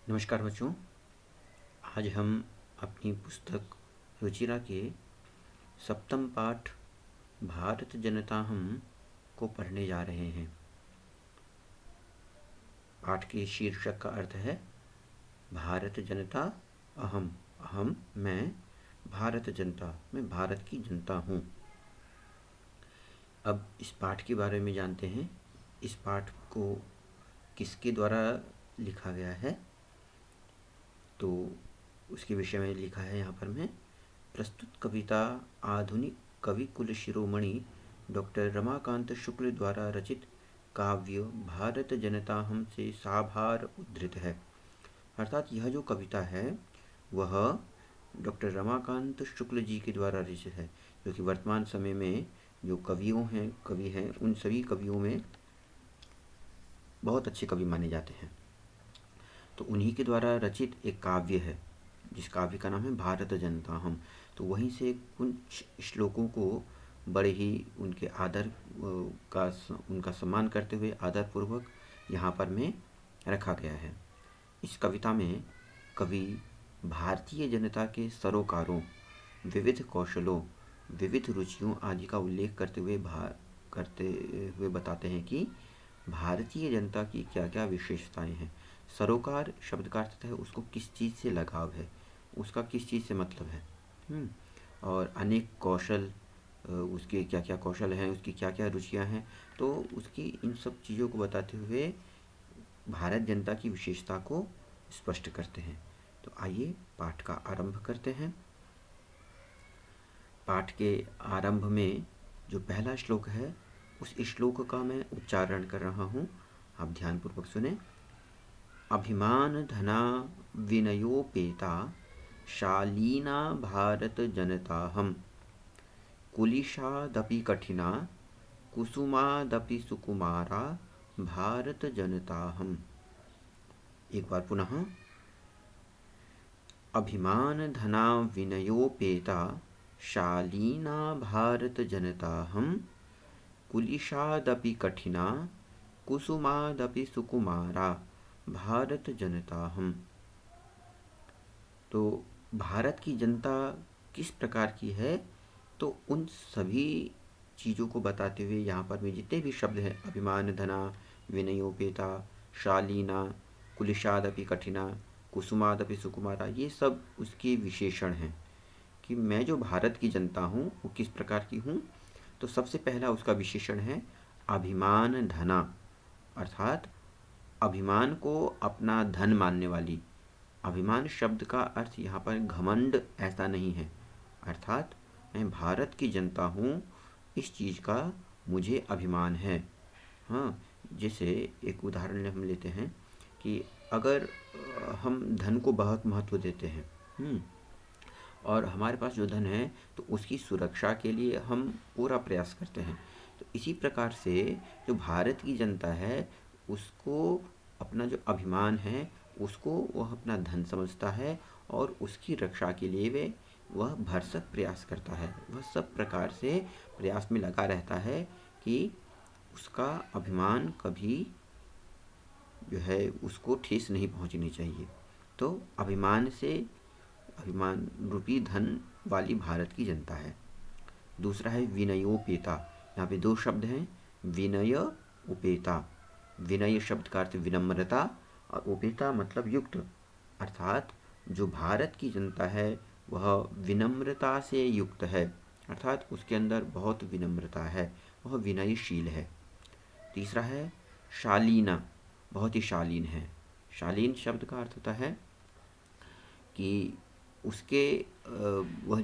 नमस्कार बच्चों। आज हम अपनी पुस्तक रुचिरा के सप्तम पाठ भारत जनता हम को पढ़ने जा रहे हैं। पाठ के शीर्षक का अर्थ है भारत जनता अहम। अहम मैं, भारत जनता मैं भारत की जनता हूँ। अब इस पाठ के बारे में जानते हैं। इस पाठ को किसके द्वारा लिखा गया है, तो उसके विषय में लिखा है यहाँ पर मैं। प्रस्तुत कविता आधुनिक कवि कुल शिरोमणि डॉक्टर रमाकांत शुक्ल द्वारा रचित काव्य भारत जनता हम से साभार उद्धृत है। अर्थात यह जो कविता है वह डॉक्टर रमाकांत शुक्ल जी के द्वारा रचित है, जो कि वर्तमान समय में जो कवि हैं उन सभी कवियों में बहुत अच्छे कवि माने जाते हैं। तो उन्हीं के द्वारा रचित एक काव्य है, जिस काव्य का नाम है भारत जनता हम। तो वहीं से कुछ श्लोकों को बड़े ही उनके उनका सम्मान करते हुए आदरपूर्वक यहाँ पर में रखा गया है। इस कविता में कवि भारतीय जनता के सरोकारों, विविध कौशलों, विविध रुचियों आदि का उल्लेख करते हुए बताते हैं कि भारतीय जनता की क्या क्या विशेषताएं हैं। सरोकार शब्द का अर्थ है उसको किस चीज़ से लगाव है, उसका किस चीज़ से मतलब है। और अनेक कौशल, उसके क्या क्या कौशल हैं, उसकी क्या क्या रुचियां हैं, तो उसकी इन सब चीज़ों को बताते हुए भारत जनता की विशेषता को स्पष्ट करते हैं। तो आइए पाठ का आरंभ करते हैं। पाठ के आरंभ में जो पहला श्लोक है उस श्लोक का मैं उच्चारण कर रहा हूँ, आप ध्यानपूर्वक सुने। अभिमान धना विनयोपेता शालीना भारत जनता हम, कुलिशादपि कठिना कुसुमादपि सुकुमारा भारत जनता हम। एक बार पुनः। अभिमान धना विनयोपेता शालीना भारत जनता हम, कुलिशादपि कठिना कुसुमादपि सुकुमारा भारत जनता हम। तो भारत की जनता किस प्रकार की है, तो उन सभी चीज़ों को बताते हुए यहाँ पर में जितने भी शब्द हैं, अभिमान धना, विनयोपेता, शालीना, कुलिशादपि कठिना, कुसुमादपि सुकुमारा, ये सब उसके विशेषण हैं कि मैं जो भारत की जनता हूँ वो किस प्रकार की हूँ। तो सबसे पहला उसका विशेषण है अभिमान धना, अर्थात अभिमान को अपना धन मानने वाली। अभिमान शब्द का अर्थ यहाँ पर घमंड ऐसा नहीं है, अर्थात मैं भारत की जनता हूँ, इस चीज़ का मुझे अभिमान है। हाँ, जैसे एक उदाहरण हम लेते हैं कि अगर हम धन को बहुत महत्व देते हैं और हमारे पास जो धन है तो उसकी सुरक्षा के लिए हम पूरा प्रयास करते हैं। तो इसी प्रकार से जो भारत की जनता है उसको अपना जो अभिमान है उसको वह अपना धन समझता है और उसकी रक्षा के लिए वह भरसक प्रयास करता है। वह सब प्रकार से प्रयास में लगा रहता है कि उसका अभिमान कभी जो है उसको ठेस नहीं पहुंचनी चाहिए। तो अभिमान रूपी धन वाली भारत की जनता है। दूसरा है विनयोपेता। यहाँ पे दो शब्द हैं, विनय उपेता। विनय शब्द का अर्थ विनम्रता और उपेता मतलब युक्त, अर्थात जो भारत की जनता है वह विनम्रता से युक्त है, अर्थात उसके अंदर बहुत विनम्रता है, वह विनयशील है। तीसरा है शालीना, बहुत ही शालीन है। शालीन शब्द का अर्थ होता है कि उसके वह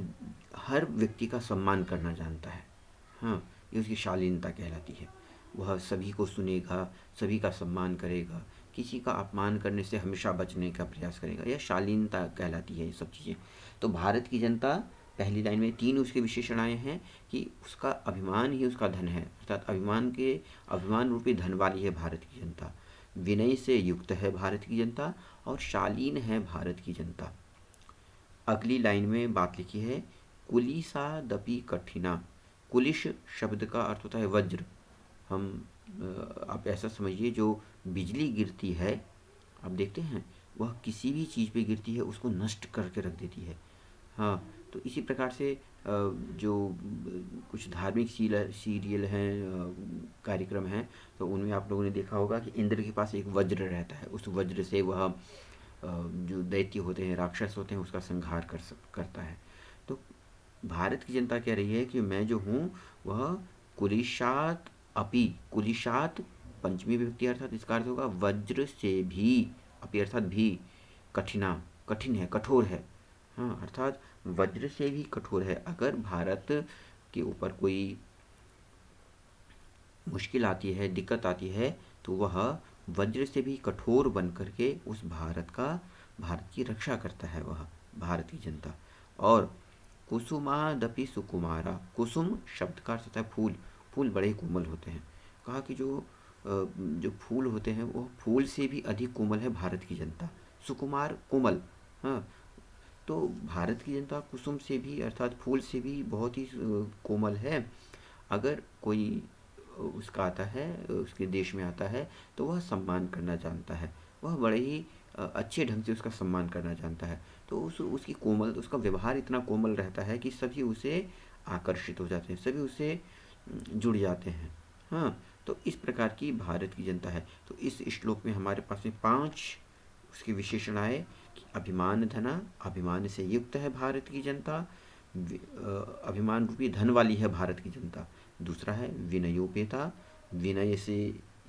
हर व्यक्ति का सम्मान करना जानता है। हाँ, ये उसकी शालीनता कहलाती है। वह सभी को सुनेगा, सभी का सम्मान करेगा, किसी का अपमान करने से हमेशा बचने का प्रयास करेगा, यह शालीनता कहलाती है ये सब चीज़ें। तो भारत की जनता, पहली लाइन में तीन उसके विशेषण आए हैं कि उसका अभिमान ही उसका धन है, अर्थात अभिमान रूपी धन वाली है भारत की जनता। विनय से युक्त है भारत की जनता और शालीन है भारत की जनता। अगली लाइन में बात लिखी है कुलिशादपि कठिना। कुलिश शब्द का अर्थ होता है वज्र। आप ऐसा समझिए जो बिजली गिरती है, आप देखते हैं वह किसी भी चीज़ पे गिरती है उसको नष्ट करके रख देती है। हाँ, तो इसी प्रकार से जो कुछ धार्मिक सीरियल हैं, कार्यक्रम हैं, तो उनमें आप लोगों ने देखा होगा कि इंद्र के पास एक वज्र रहता है। उस वज्र से वह जो दैत्य होते हैं, राक्षस होते हैं, उसका संहार करता है। तो भारत की जनता कह रही है कि मैं जो हूँ वह कुलिशात अपि, कुलिशात पंचमी विभक्ति अर्थात इसका अर्थ होगा वज्र से भी, अपि अर्थात भी, कठिना, कठिन है, कठोर है। हाँ, अर्थात वज्र से भी कठोर है। अगर भारत के ऊपर कोई मुश्किल आती है, दिक्कत आती है, तो वह वज्र से भी कठोर बन करके उस भारत की रक्षा करता है, वह भारत की जनता। और कुसुमादपि सुकुमारा, कुसुम शब्द का अर्थ होता है फूल। फूल बड़े कोमल होते हैं। कहा कि जो फूल होते हैं वो फूल से भी अधिक कोमल है भारत की जनता। सुकुमार, कोमल। हाँ, तो भारत की जनता कुसुम से भी अर्थात फूल से भी बहुत ही कोमल है। अगर कोई उसका आता है, उसके देश में आता है, तो वह सम्मान करना जानता है। वह बड़े ही अच्छे ढंग से उसका सम्मान करना जानता है। तो उसकी कोमल, उसका व्यवहार इतना कोमल रहता है कि सभी उसे आकर्षित हो जाते हैं, सभी उससे जुड़ जाते हैं। हाँ, तो इस प्रकार की भारत की जनता है। तो इस श्लोक में हमारे पास में 5 उसके विशेषण आए कि अभिमान धना, अभिमान से युक्त है भारत की जनता, अभिमान रूपी धन वाली है भारत की जनता। दूसरा है विनयोपेता, विनय से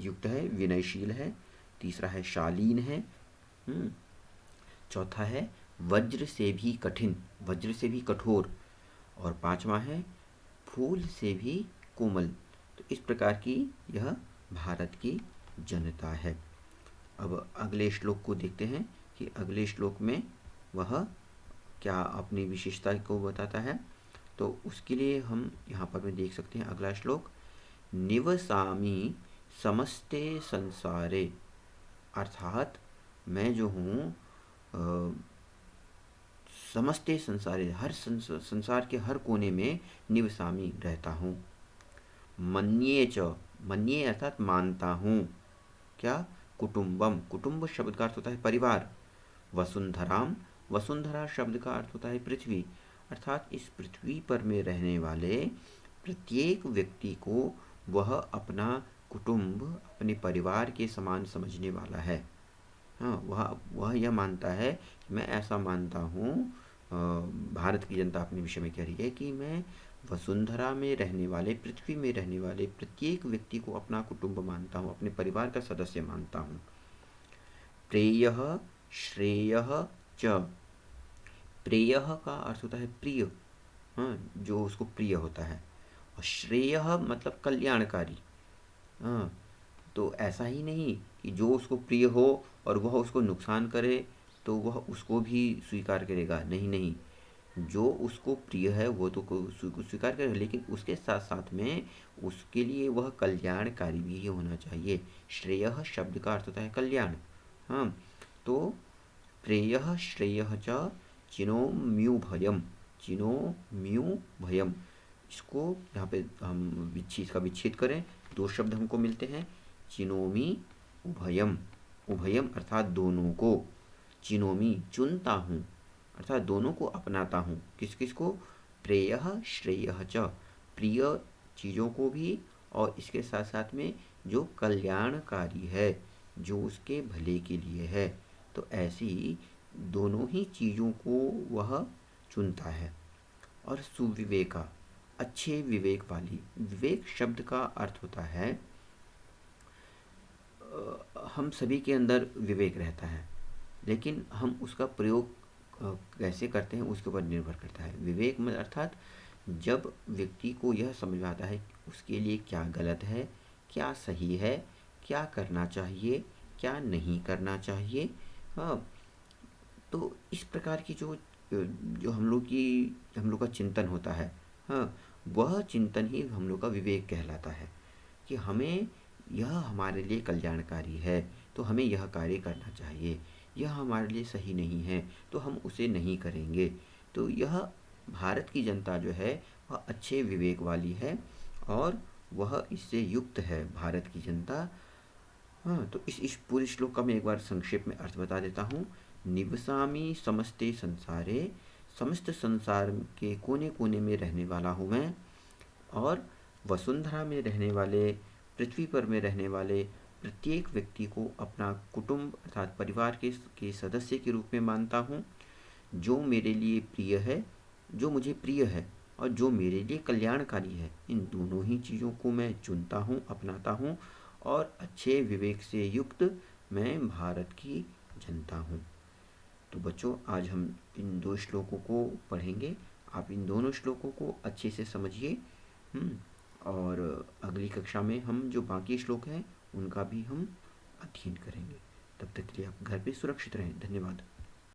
युक्त है, विनयशील है। तीसरा है शालीन है। चौथा है वज्र से भी कठिन, वज्र से भी कठोर। और पांचवा है फूल से भी कोमल। तो इस प्रकार की यह भारत की जनता है। अब अगले श्लोक को देखते हैं कि अगले श्लोक में वह क्या अपनी विशेषता को बताता है। तो उसके लिए हम यहाँ पर में देख सकते हैं अगला श्लोक, निवसामि समस्ते संसारे, अर्थात मैं जो हूँ समस्ते संसारे, हर संसार के हर कोने में निवसामि रहता हूँ। मन्ये च, मन्ये अर्थात मानता हूँ, क्या, कुटुंबम, कुटुंब शब्द का अर्थ होता है परिवार। वसुंधराम, वसुंधरा शब्द का अर्थ होता है पृथ्वी, अर्थात इस पृथ्वी पर में रहने वाले प्रत्येक व्यक्ति को वह अपना कुटुंब, अपने परिवार के समान समझने वाला है। हाँ, वह यह मानता है कि मैं ऐसा मानता हूँ, भारत की जनता अपने विषय में कह रही है कि मैं वसुंधरा में रहने वाले, पृथ्वी में रहने वाले प्रत्येक व्यक्ति को अपना कुटुंब मानता हूँ, अपने परिवार का सदस्य मानता हूँ। प्रेयः श्रेयः च, प्रेयः का अर्थ होता है प्रिय, हाँ, जो उसको प्रिय होता है। और श्रेयः मतलब कल्याणकारी। हाँ, तो ऐसा ही नहीं कि जो उसको प्रिय हो और वह उसको नुकसान करे तो वह उसको भी स्वीकार करेगा, नहीं नहीं, जो उसको प्रिय है वो तो स्वीकार करेगा, लेकिन उसके साथ साथ में उसके लिए वह कल्याणकारी भी होना चाहिए। श्रेयः शब्द का अर्थ होता है कल्याण। हाँ, तो प्रेयः श्रेयः च चिनोम्यु भयम, चिनोम्यु भयम, इसको यहाँ पे हम इसका विच्छेद करें, 2 शब्द हमको मिलते हैं, चिनोमी उभयम, उभयम अर्थात दोनों को, चिनोमी चुनता हूँ, अर्थात दोनों को अपनाता हूँ। किस किस को, प्रेयः श्रेयः च, प्रिय चीज़ों को भी और इसके साथ साथ में जो कल्याणकारी है, जो उसके भले के लिए है। तो ऐसी दोनों ही चीज़ों को वह चुनता है। और सुविवेका, अच्छे विवेक वाली, विवेक शब्द का अर्थ होता है हम सभी के अंदर विवेक रहता है, लेकिन हम उसका प्रयोग कैसे करते हैं उसके ऊपर निर्भर करता है। विवेक में अर्थात जब व्यक्ति को यह समझ में आता है उसके लिए क्या गलत है, क्या सही है, क्या करना चाहिए, क्या नहीं करना चाहिए। हाँ, तो इस प्रकार की जो हम लोग का चिंतन होता है, हाँ, वह चिंतन ही हम लोग का विवेक कहलाता है कि हमें यह हमारे लिए कल्याणकारी है तो हमें यह कार्य करना चाहिए, यह हमारे लिए सही नहीं है तो हम उसे नहीं करेंगे। तो यह भारत की जनता जो है वह अच्छे विवेक वाली है और वह इससे युक्त है भारत की जनता। हाँ, तो इस पूरे श्लोक का मैं एक बार संक्षेप में अर्थ बता देता हूँ। निवसामि समस्ते संसारे, समस्त संसार के कोने कोने में रहने वाला हूँ मैं, और वसुंधरा में रहने वाले, पृथ्वी पर में रहने वाले प्रत्येक व्यक्ति को अपना कुटुंब अर्थात परिवार के सदस्य के रूप में मानता हूँ। जो मेरे लिए प्रिय है, जो मुझे प्रिय है और जो मेरे लिए कल्याणकारी है, इन दोनों ही चीज़ों को मैं चुनता हूँ, अपनाता हूँ, और अच्छे विवेक से युक्त मैं भारत की जनता हूँ। तो बच्चों, आज हम इन दो श्लोकों को पढ़ेंगे। आप इन दोनों श्लोकों को अच्छे से समझिए। और अगली कक्षा में हम जो बाकी श्लोक हैं उनका भी हम अध्ययन करेंगे। तब तक के लिए आप घर पे सुरक्षित रहें। धन्यवाद।